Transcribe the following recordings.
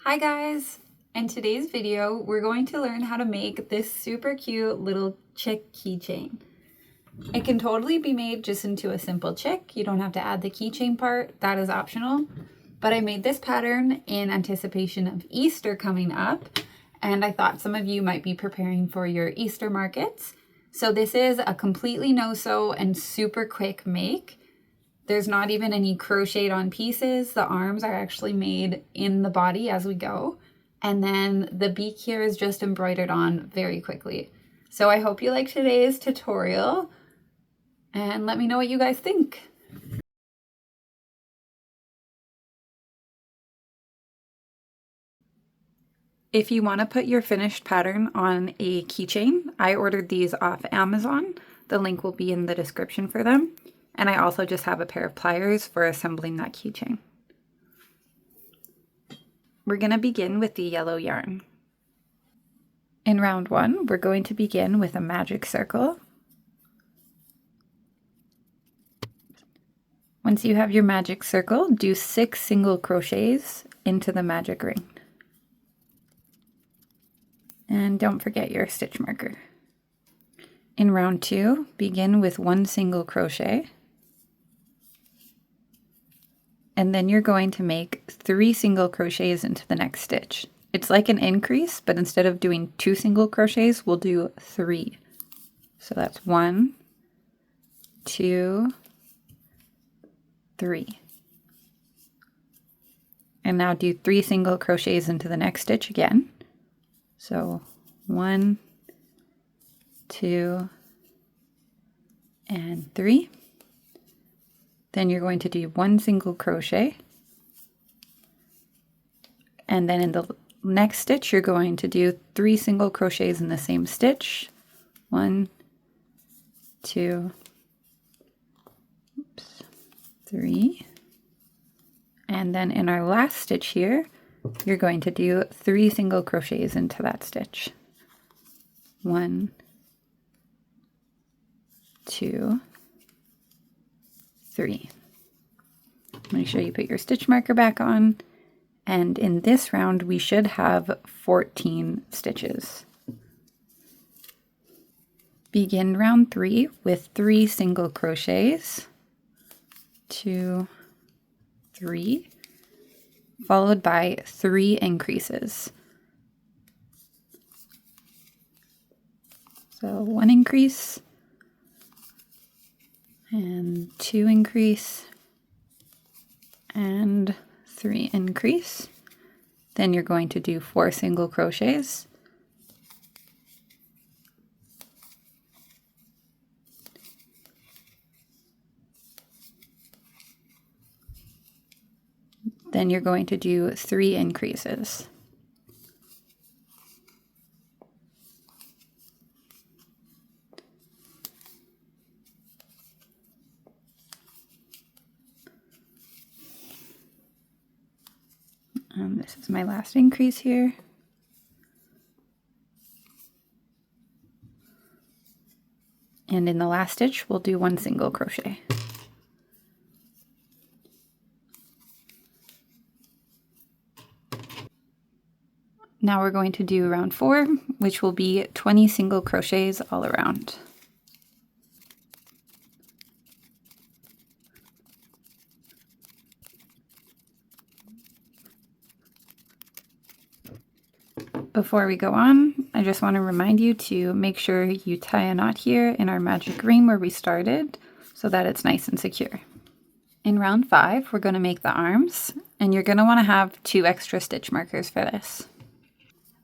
Hi guys! In today's video, we're going to learn how to make this super cute little chick keychain. It can totally be made just into a simple chick. You don't have to add the keychain part, that is optional. But I made this pattern in anticipation of Easter coming up, and I thought some of you might be preparing for your Easter markets. So this is a completely no-sew and super quick make. There's not even any crocheted on pieces. The arms are actually made in the body as we go. And then the beak here is just embroidered on very quickly. So I hope you like today's tutorial and let me know what you guys think. If you want to put your finished pattern on a keychain, I ordered these off Amazon. The link will be in the description for them. And I also just have a pair of pliers for assembling that keychain. We're going to begin with the yellow yarn. In round 1, we're going to begin with a magic circle. Once you have your magic circle, do 6 single crochets into the magic ring. And don't forget your stitch marker. In round 2, begin with 1 single crochet. And then you're going to make 3 single crochets into the next stitch. It's like an increase, but instead of doing 2 single crochets, we'll do 3. So that's 1, 2, 3. And now do 3 single crochets into the next stitch again. So 1, 2, and 3. Then you're going to do 1 single crochet, and then in the next stitch you're going to do 3 single crochets in the same stitch. 1, 2, 3, and then in our last stitch here you're going to do 3 single crochets into that stitch. 1, 2, 3. Make sure you put your stitch marker back on, and in this round we should have 14 stitches. Begin round 3 with 3 single crochets, 2, 3, followed by 3 increases. So 1 increase, and 2 increase, and 3 increase. Then you're going to do 4 single crochets, then you're going to do 3 increases. This is my last increase here. And in the last stitch, we'll do 1 single crochet. Now we're going to do round 4, which will be 20 single crochets all around. Before we go on, I just want to remind you to make sure you tie a knot here in our magic ring where we started so that it's nice and secure. In round 5, we're going to make the arms, and you're going to want to have 2 extra stitch markers for this.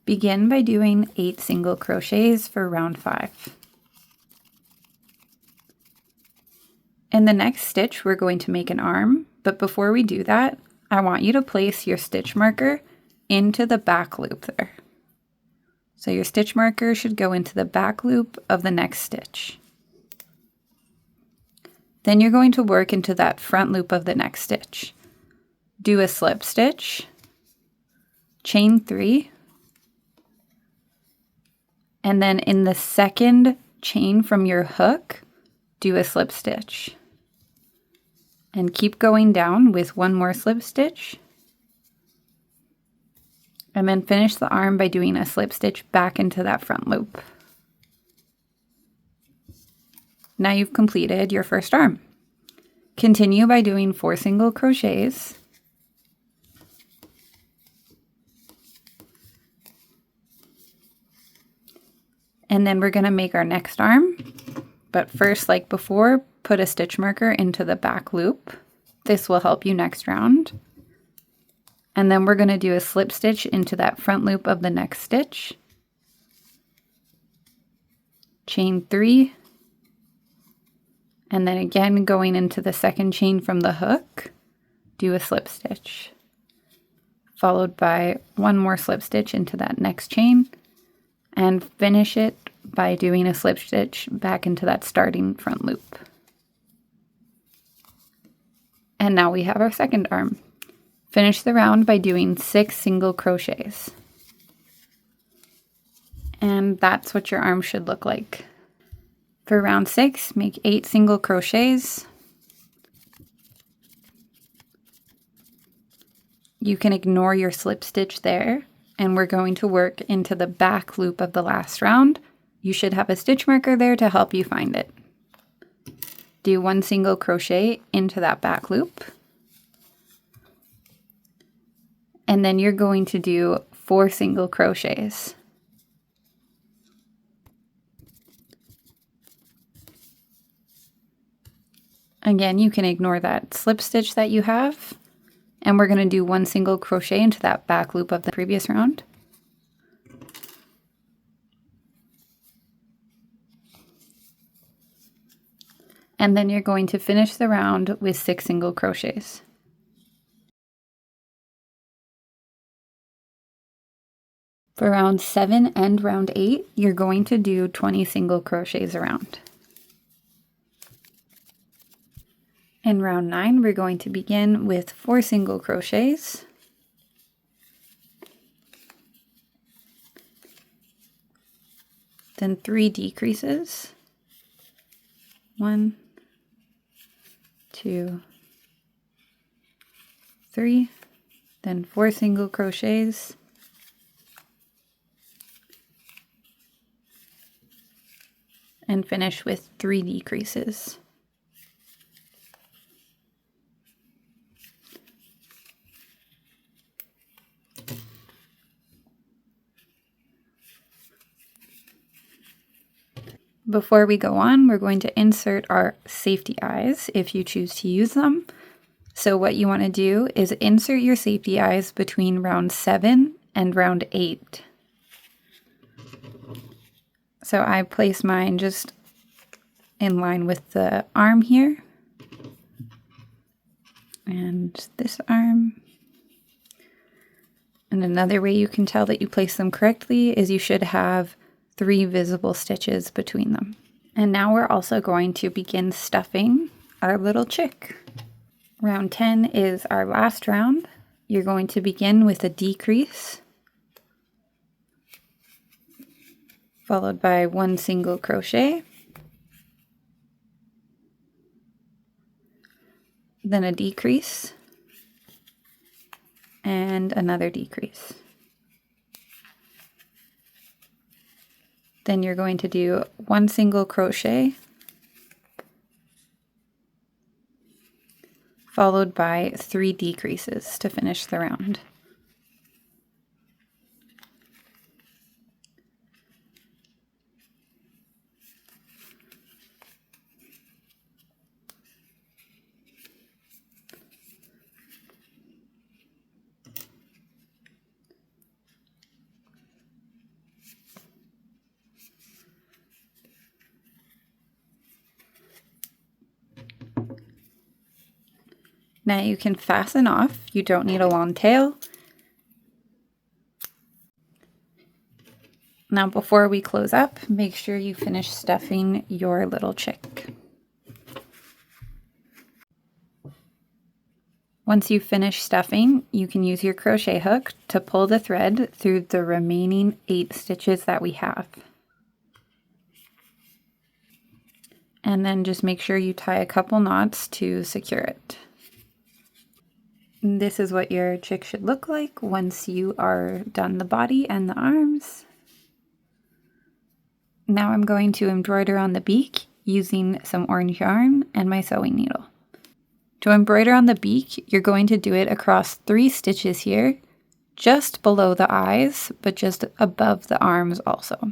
Begin by doing 8 single crochets for round 5. In the next stitch, we're going to make an arm, but before we do that, I want you to place your stitch marker into the back loop there. So your stitch marker should go into the back loop of the next stitch. Then you're going to work into that front loop of the next stitch. Do a slip stitch, chain 3, and then in the second chain from your hook, do a slip stitch. And keep going down with 1 more slip stitch, And then finish the arm by doing a slip stitch back into that front loop. Now you've completed your first arm. Continue by doing 4 single crochets. And then we're going to make our next arm. But first, like before, put a stitch marker into the back loop. This will help you next round. And then we're going to do a slip stitch into that front loop of the next stitch. Chain 3. And then again, going into the second chain from the hook, do a slip stitch. Followed by one more slip stitch into that next chain. And finish it by doing a slip stitch back into that starting front loop. And now we have our second arm. Finish the round by doing 6 single crochets. And that's what your arm should look like. For round 6, make 8 single crochets. You can ignore your slip stitch there, and we're going to work into the back loop of the last round. You should have a stitch marker there to help you find it. Do 1 single crochet into that back loop. And then you're going to do 4 single crochets. Again, you can ignore that slip stitch that you have. And we're going to do 1 single crochet into that back loop of the previous round. And then you're going to finish the round with 6 single crochets. For round 7 and round 8, you're going to do 20 single crochets around. In round 9, we're going to begin with 4 single crochets. Then 3 decreases. 1, 2, 3. Then 4 single crochets. And finish with 3 decreases. Before we go on, we're going to insert our safety eyes if you choose to use them. So what you want to do is insert your safety eyes between round 7 and round 8. So I place mine just in line with the arm here. And this arm. And another way you can tell that you place them correctly is you should have 3 visible stitches between them. And now we're also going to begin stuffing our little chick. Round 10 is our last round. You're going to begin with a decrease, followed by 1 single crochet, then a decrease, and another decrease. Then you're going to do 1 single crochet, followed by 3 decreases to finish the round. Now you can fasten off. You don't need a long tail. Now before we close up, make sure you finish stuffing your little chick. Once you finish stuffing, you can use your crochet hook to pull the thread through the remaining 8 stitches that we have. And then just make sure you tie a couple knots to secure it. This is what your chick should look like once you are done the body and the arms. Now I'm going to embroider on the beak using some orange yarn and my sewing needle. To embroider on the beak, you're going to do it across 3 stitches here, just below the eyes, but just above the arms also.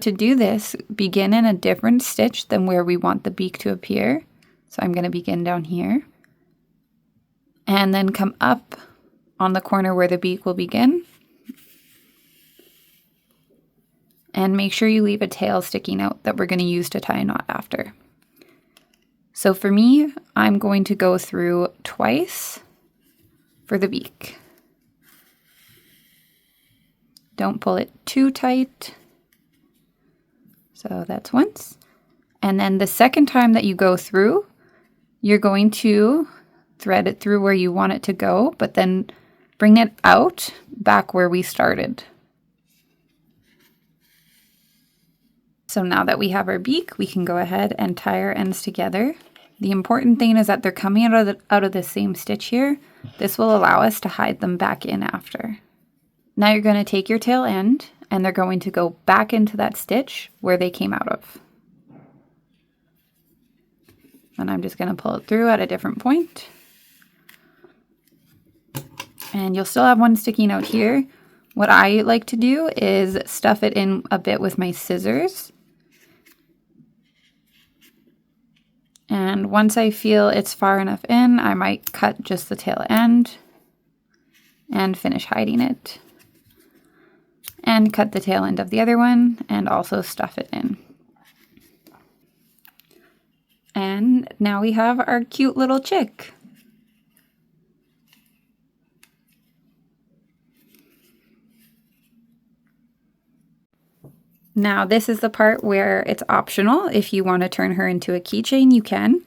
To do this, begin in a different stitch than where we want the beak to appear. So I'm going to begin down here. And then come up on the corner where the beak will begin. And make sure you leave a tail sticking out that we're going to use to tie a knot after. So for me, I'm going to go through twice for the beak. Don't pull it too tight. So that's once. And then the second time that you go through, you're going to thread it through where you want it to go, but then bring it out back where we started. So now that we have our beak, we can go ahead and tie our ends together. The important thing is that they're coming out of the same stitch here. This will allow us to hide them back in after. Now you're going to take your tail end and they're going to go back into that stitch where they came out of. And I'm just going to pull it through at a different point. And you'll still have one sticking out here. What I like to do is stuff it in a bit with my scissors. And once I feel it's far enough in, I might cut just the tail end and finish hiding it. And cut the tail end of the other one and also stuff it in. And now we have our cute little chick. Now this is the part where it's optional. If you want to turn her into a keychain, you can.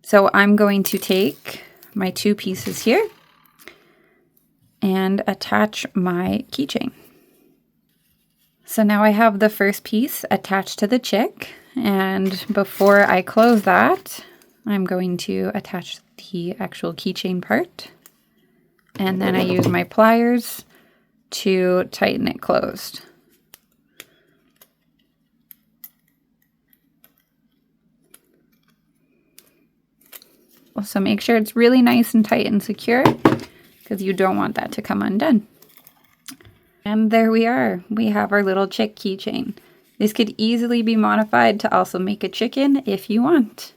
So I'm going to take my 2 pieces here and attach my keychain. So now I have the first piece attached to the chick, and before I close that, I'm going to attach the actual keychain part. And then I use my pliers to tighten it closed. So make sure it's really nice and tight and secure because you don't want that to come undone. And there we are. We have our little chick keychain. This could easily be modified to also make a chicken if you want.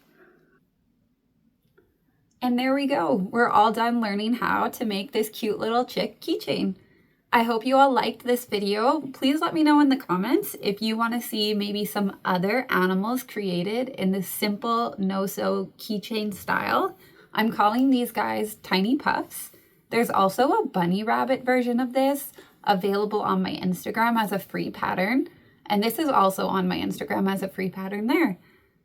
And there we go. We're all done learning how to make this cute little chick keychain. I hope you all liked this video. Please let me know in the comments if you want to see maybe some other animals created in this simple no-sew keychain style. I'm calling these guys Tiny Puffs. There's also a bunny rabbit version of this available on my Instagram as a free pattern. And this is also on my Instagram as a free pattern there.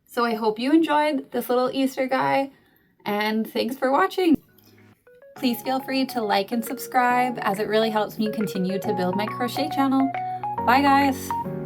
So I hope you enjoyed this little Easter guy, and thanks for watching. Please feel free to like and subscribe as it really helps me continue to build my crochet channel. Bye guys!